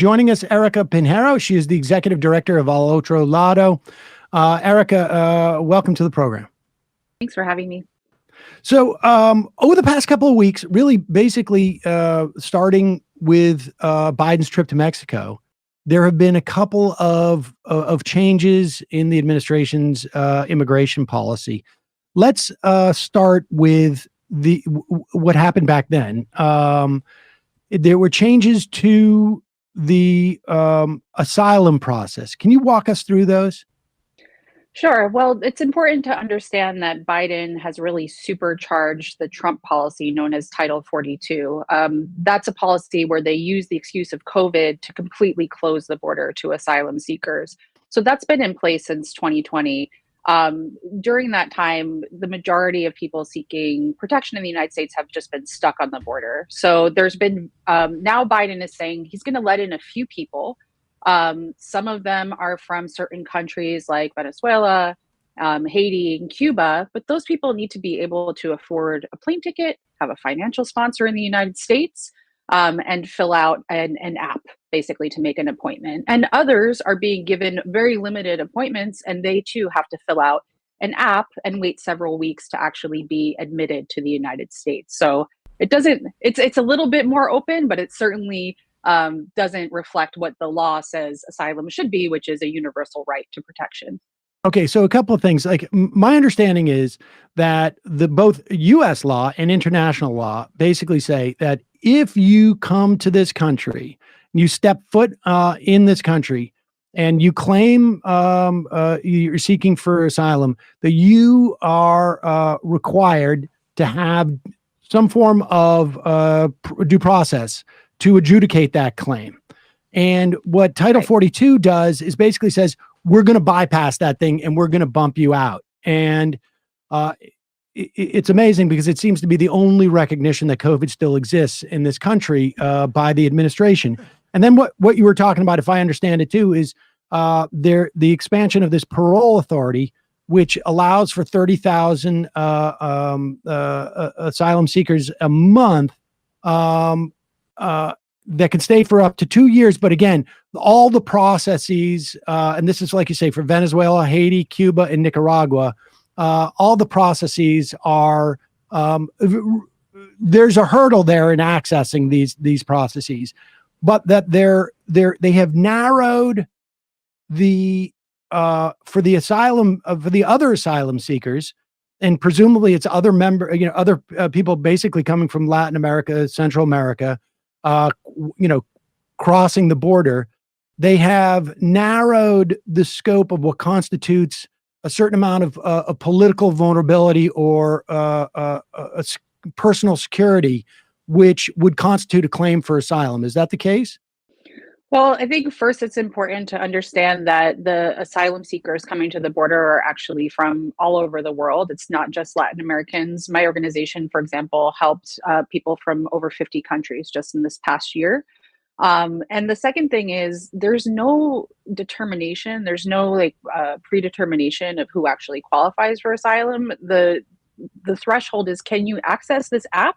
joining us, Erika Pinheiro. She is the executive director of Otro, Lado. Erika, welcome to the program. Thanks for having me. So over the past couple of weeks, really basically starting with Biden's trip to Mexico, there have been a couple of changes in the administration's immigration policy. Let's start with what happened back then. There were changes to the asylum process. Can you walk us through those? Sure. Well, it's important to understand that Biden has really supercharged the Trump policy known as Title 42. That's a policy where they use the excuse of COVID to completely close the border to asylum seekers. So that's been in place since 2020. During that time, the majority of people seeking protection in the United States have just been stuck on the border. So there's been, now Biden is saying he's going to let in a few people. Some of them are from certain countries like Venezuela, Haiti, and Cuba, but those people need to be able to afford a plane ticket, have a financial sponsor in the United States, and fill out an app basically to make an appointment. And others are being given very limited appointments, and they too have to fill out an app and wait several weeks to actually be admitted to the United States. So it's a little bit more open, but it certainly doesn't reflect what the law says asylum should be, which is a universal right to protection. Okay, so a couple of things. Like my understanding is that both U.S. law and international law basically say that if you come to this country, you step foot in this country, and you claim you're seeking for asylum, that you are required to have some form of due process to adjudicate that claim. And what Title 42 does is basically says, we're going to bypass that thing and we're going to bump you out. And it's amazing because it seems to be the only recognition that COVID still exists in this country by the administration. And then what you were talking about, if I understand it too, is the expansion of this parole authority, which allows for 30,000 asylum seekers a month that can stay for up to 2 years. But again, all the processes, and this is like you say, for Venezuela, Haiti, Cuba, and Nicaragua, all the processes are, there's a hurdle there in accessing these processes, but that they have narrowed the for the asylum for the other asylum seekers, and presumably it's other people basically coming from Latin America, Central America, crossing the border. They have narrowed the scope of what constitutes a certain amount of political vulnerability or personal security, which would constitute a claim for asylum. Is that the case? Well, I think first it's important to understand that the asylum seekers coming to the border are actually from all over the world. It's not just Latin Americans. My organization, for example, helped people from over 50 countries just in this past year. And the second thing is there's no determination, there's no predetermination of who actually qualifies for asylum. The threshold is, can you access this app?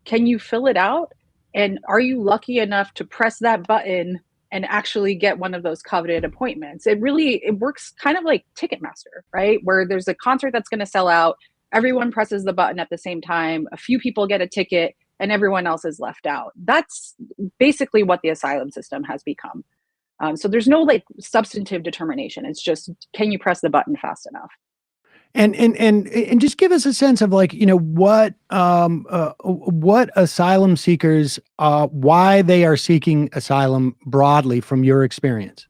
Can you fill it out? And are you lucky enough to press that button and actually get one of those coveted appointments? It works kind of like Ticketmaster, right? Where there's a concert that's going to sell out, everyone presses the button at the same time, a few people get a ticket, and everyone else is left out. That's basically what the asylum system has become. So there's no substantive determination. It's just, can you press the button fast enough? And just give us a sense of what asylum seekers, why they are seeking asylum broadly from your experience.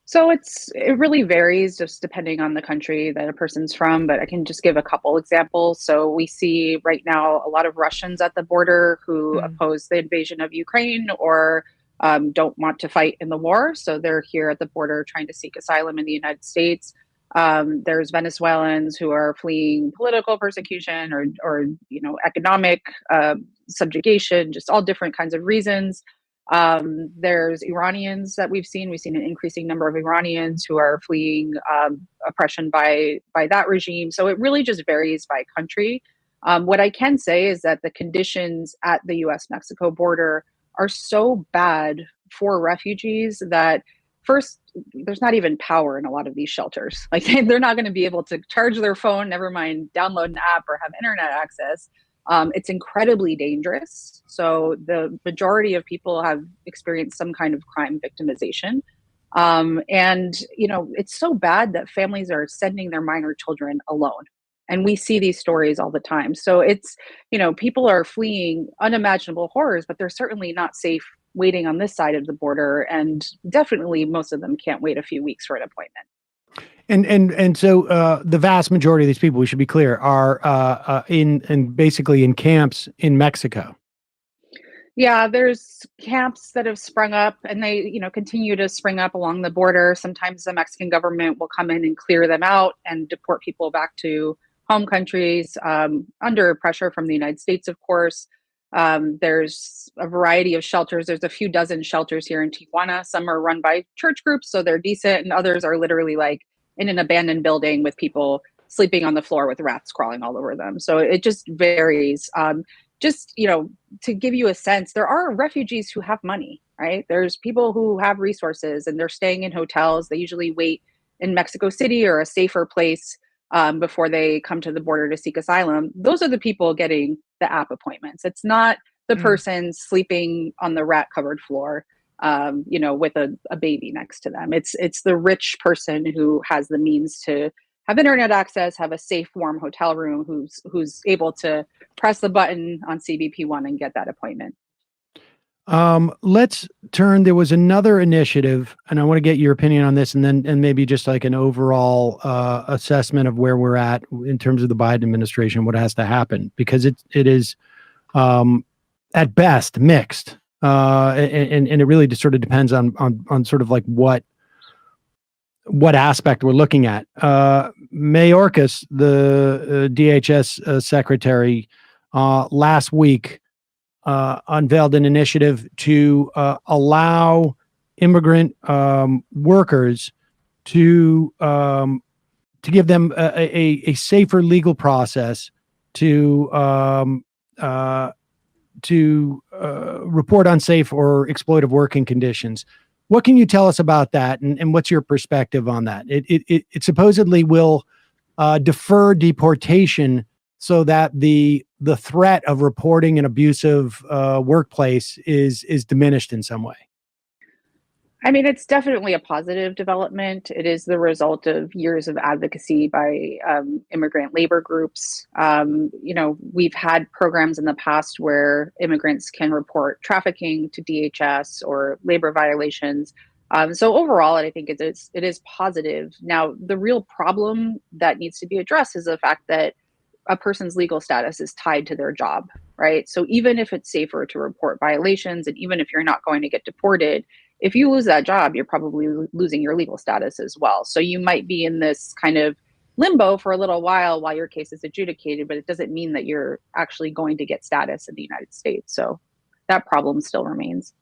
So it really varies just depending on the country that a person's from, but I can just give a couple examples. So we see right now a lot of Russians at the border who oppose the invasion of Ukraine or don't want to fight in the war. So they're here at the border trying to seek asylum in the United States. There's Venezuelans who are fleeing political persecution or economic subjugation, just all different kinds of reasons. There's Iranians that we've seen an increasing number of Iranians who are fleeing oppression by that regime. So it really just varies by country. What I can say is that the conditions at the US-Mexico border are so bad for refugees that first, there's not even power in a lot of these shelters. Like they're not going to be able to charge their phone, never mind download an app or have internet access. It's incredibly dangerous. So the majority of people have experienced some kind of crime victimization. And, it's so bad that families are sending their minor children alone. And we see these stories all the time. So it's, people are fleeing unimaginable horrors, but they're certainly not safe waiting on this side of the border. And definitely most of them can't wait a few weeks for an appointment. And so the vast majority of these people, we should be clear, are basically in camps in Mexico. Yeah, there's camps that have sprung up and they, continue to spring up along the border. Sometimes the Mexican government will come in and clear them out and deport people back to home countries under pressure from the United States, of course. There's a variety of shelters. There's a few dozen shelters here in Tijuana. Some are run by church groups, so they're decent, and others are literally like in an abandoned building with people sleeping on the floor with rats crawling all over them. So it just varies. To give you a sense, there are refugees who have money, right? There's people who have resources and they're staying in hotels. They usually wait in Mexico City or a safer place before they come to the border to seek asylum. Those are the people getting the app appointments. It's not the person sleeping on the rat covered floor, with a baby next to them. It's the rich person who has the means to have internet access, have a safe, warm hotel room, who's able to press the button on CBP1 and get that appointment. Let's turn. There was another initiative, and I want to get your opinion on this, and maybe just like an overall assessment of where we're at in terms of the Biden administration, what has to happen, because it is at best mixed, and it really just sort of depends on sort of like what aspect we're looking at. Mayorkas, the DHS secretary, last week unveiled an initiative to allow immigrant workers to give them a safer legal process to report unsafe or exploitive working conditions. What can you tell us about that, and what's your perspective on that? It supposedly will defer deportation so that the threat of reporting an abusive workplace is diminished in some way. I mean, it's definitely a positive development. It is the result of years of advocacy by immigrant labor groups. We've had programs in the past where immigrants can report trafficking to DHS or labor violations. So overall, I think it is positive. Now, the real problem that needs to be addressed is the fact that a person's legal status is tied to their job, right? So even if it's safer to report violations, and even if you're not going to get deported, if you lose that job, you're probably losing your legal status as well. So you might be in this kind of limbo for a little while your case is adjudicated, but it doesn't mean that you're actually going to get status in the United States. So that problem still remains.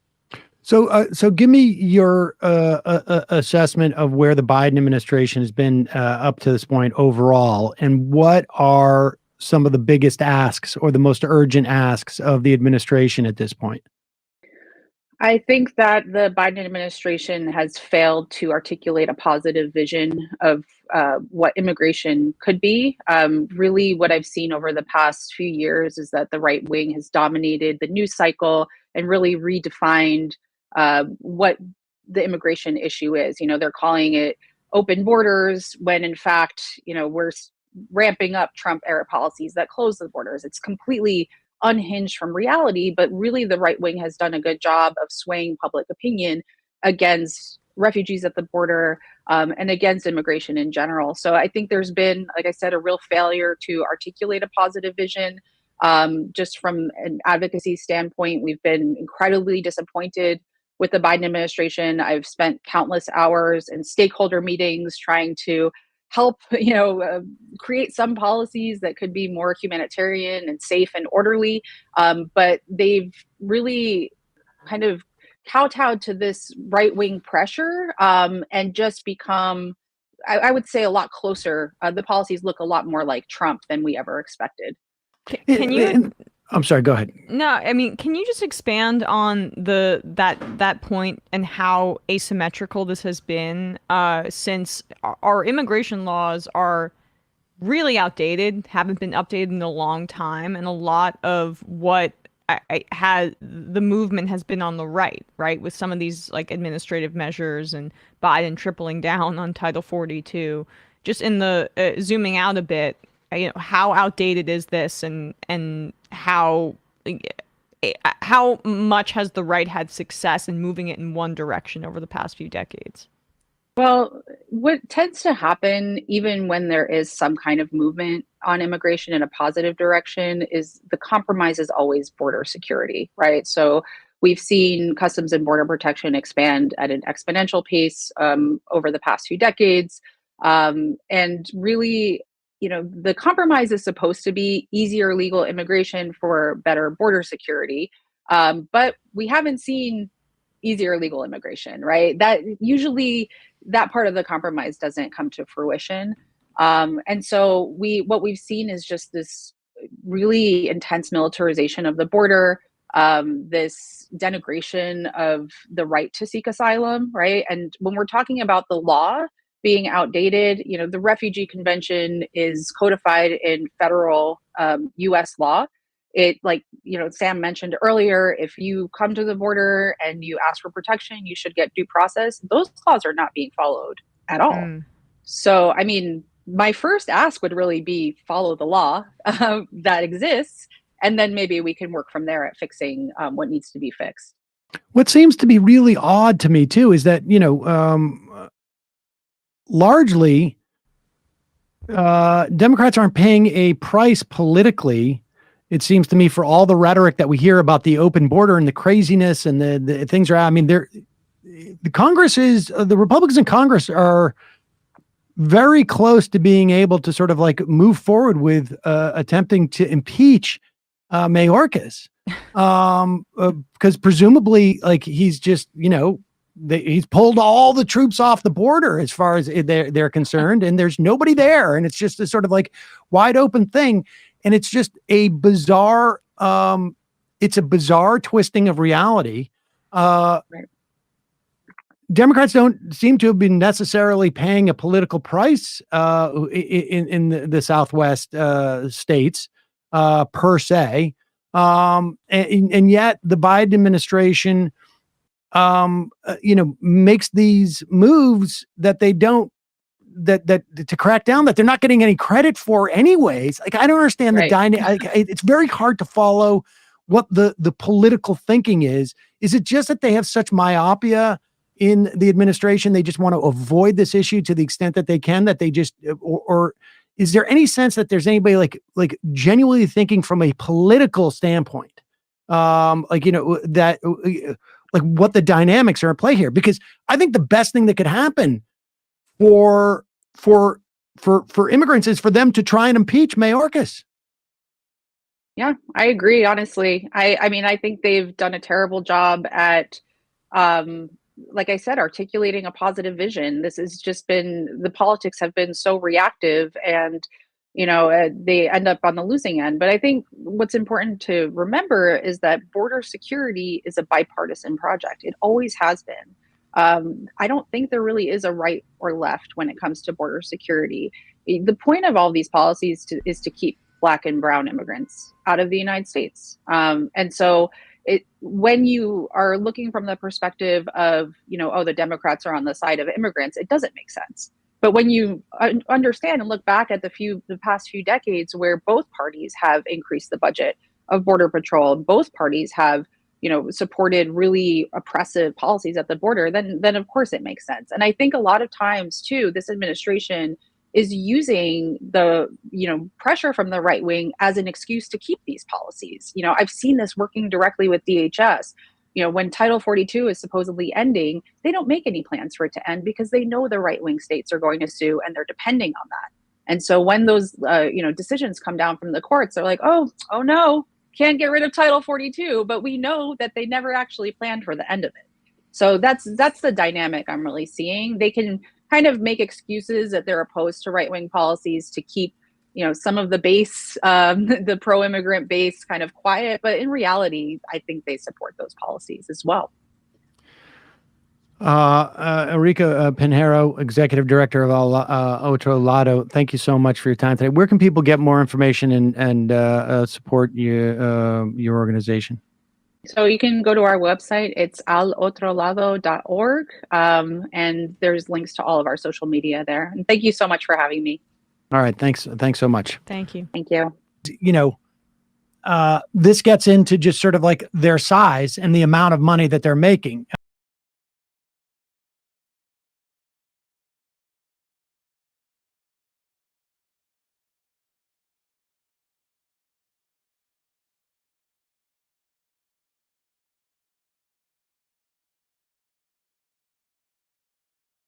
So give me your assessment of where the Biden administration has been up to this point overall, and what are some of the biggest asks or the most urgent asks of the administration at this point? I think that the Biden administration has failed to articulate a positive vision of what immigration could be. Really, what I've seen over the past few years is that the right wing has dominated the news cycle and really redefined what the immigration issue is. They're calling it open borders when in fact, we're ramping up Trump era policies that close the borders. It's completely unhinged from reality, but really the right wing has done a good job of swaying public opinion against refugees at the border and against immigration in general. So I think there's been, like I said, a real failure to articulate a positive vision. Just from an advocacy standpoint, we've been incredibly disappointed with the Biden administration. I've spent countless hours in stakeholder meetings trying to help, create some policies that could be more humanitarian and safe and orderly. But they've really kind of kowtowed to this right-wing pressure and just become, I would say, a lot closer. The policies look a lot more like Trump than we ever expected. Can you? I'm sorry, go ahead. No, I mean, can you just expand on that point and how asymmetrical this has been since our immigration laws are really outdated, haven't been updated in a long time, and a lot of what has the movement has been on the right, with some of these like administrative measures and Biden tripling down on Title 42. Just in the zooming out a bit, how outdated is this, and how much has the right had success in moving it in one direction over the past few decades? Well, what tends to happen, even when there is some kind of movement on immigration in a positive direction, is the compromise is always border security, right? So we've seen Customs and Border Protection expand at an exponential pace over the past few decades. And really, the compromise is supposed to be easier legal immigration for better border security. But we haven't seen easier legal immigration, right? That usually that part of the compromise doesn't come to fruition. And so what we've seen is just this really intense militarization of the border, this denigration of the right to seek asylum, right? And when we're talking about the law being outdated, the Refugee Convention is codified in federal US law. It, like, Sam mentioned earlier, if you come to the border and you ask for protection, you should get due process. Those laws are not being followed at all. So, I mean, my first ask would really be follow the law that exists, and then maybe we can work from there at fixing what needs to be fixed. What seems to be really odd to me too is that, largely Democrats aren't paying a price politically, it seems to me, for all the rhetoric that we hear about the open border and the craziness and the things are, I mean, the Republicans in Congress are very close to being able to sort of like move forward with attempting to impeach Mayorkas. Because presumably, like, he's just, he's pulled all the troops off the border as far as they're concerned, and there's nobody there, and it's just a sort of like wide open thing, and it's just a bizarre twisting of reality. Right. Democrats don't seem to have been necessarily paying a political price in the Southwest states per se, and yet the Biden administration makes these moves that they don't, that to crack down, that they're not getting any credit for anyways. Like, I don't understand the dynamic. It's very hard to follow what the political thinking is. Is it just that they have such myopia in the administration? They just want to avoid this issue to the extent that they can, that they just, or is there any sense that there's anybody like genuinely thinking from a political standpoint, that, like, what the dynamics are at play here? Because I think the best thing that could happen for immigrants is for them to try and impeach Mayorkas. Yeah, I agree. Honestly, I mean, I think they've done a terrible job at, like I said, articulating a positive vision. This has just been, the politics have been so reactive, and they end up on the losing end. But I think what's important to remember is that border security is a bipartisan project. It always has been. I don't think there really is a right or left when it comes to border security. The point of all these policies is to keep Black and brown immigrants out of the United States. And so when you are looking from the perspective of, the Democrats are on the side of immigrants, it doesn't make sense. But when you understand and look back at the past few decades, where both parties have increased the budget of Border Patrol, both parties have, supported really oppressive policies at the border, then of course it makes sense. And I think a lot of times too, this administration is using the, pressure from the right wing as an excuse to keep these policies. I've seen this working directly with DHS. When Title 42 is supposedly ending, they don't make any plans for it to end because they know the right-wing states are going to sue, and they're depending on that. And so when those, decisions come down from the courts, they're like, oh no, can't get rid of Title 42, but we know that they never actually planned for the end of it. So that's the dynamic I'm really seeing. They can kind of make excuses that they're opposed to right-wing policies to keep some of the base, the pro-immigrant base, kind of quiet, but in reality, I think they support those policies as well. Erika Pinheiro, Executive Director of Otro, Lado, thank you so much for your time today. Where can people get more information and support your organization? So you can go to our website. It's alotrolado.org, and there's links to all of our social media there. And thank you so much for having me. All right. Thanks so much. Thank you. Thank you. This gets into just sort of like their size and the amount of money that they're making.